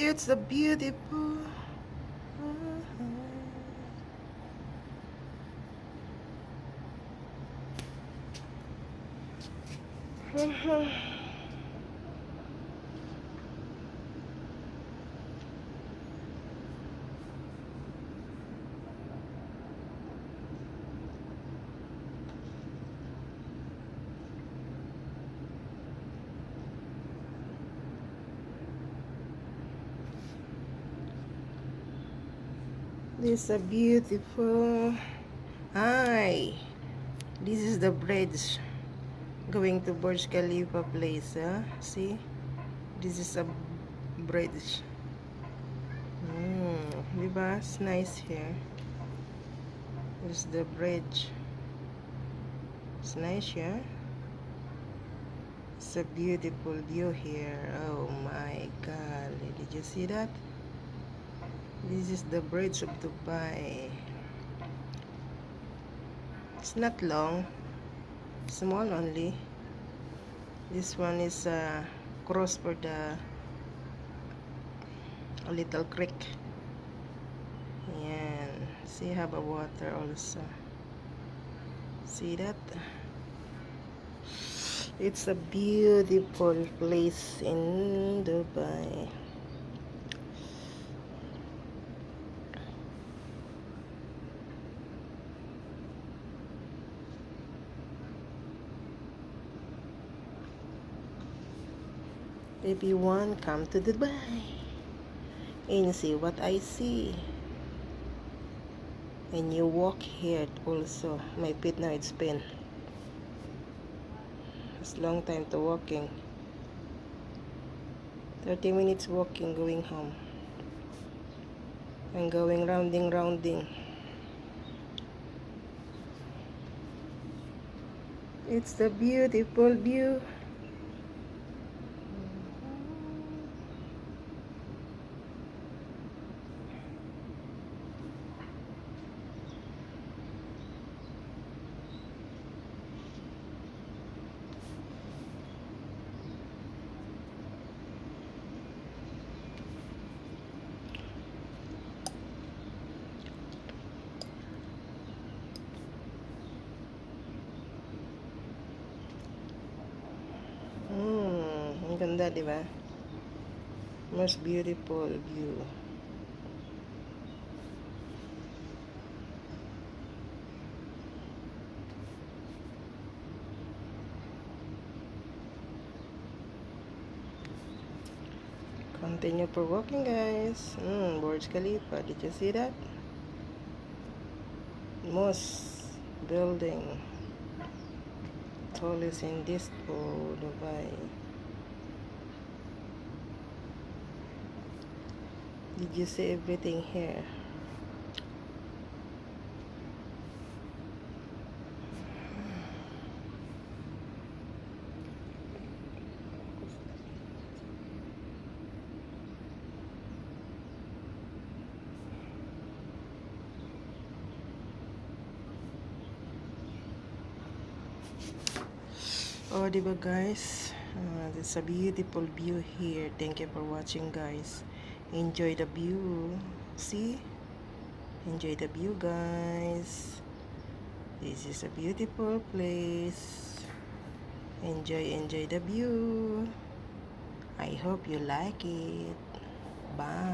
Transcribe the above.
It's a beautiful. This is a beautiful. Hi, this is the bridge going to Burj Khalifa place. Huh? See, this is a bridge. Diba? It's nice here. This is the bridge. It's nice here. It's a beautiful view here. Oh my God! Did you see that? This is the bridge of Dubai. It's not long, small only. This one is cross for the a little creek. Yan. See, have a water also. See that? It's a beautiful place in Dubai. Everyone come to Dubai and see what I see. And you walk here also. My feet now it's pain. It's long time to walking. 30 minutes walking going home. And going rounding. It's the beautiful view. Ang ganda, di ba? Most beautiful view. Continue for walking, guys. Burj Khalifa. Did you see that? Most building. Tallest in this Dubai. Did you see everything here? Oh, diba guys? There's a beautiful view here. Thank you for watching, guys. Enjoy the view. See? Enjoy the view, guys. This is a beautiful place. Enjoy the view. I hope you like it. Bye.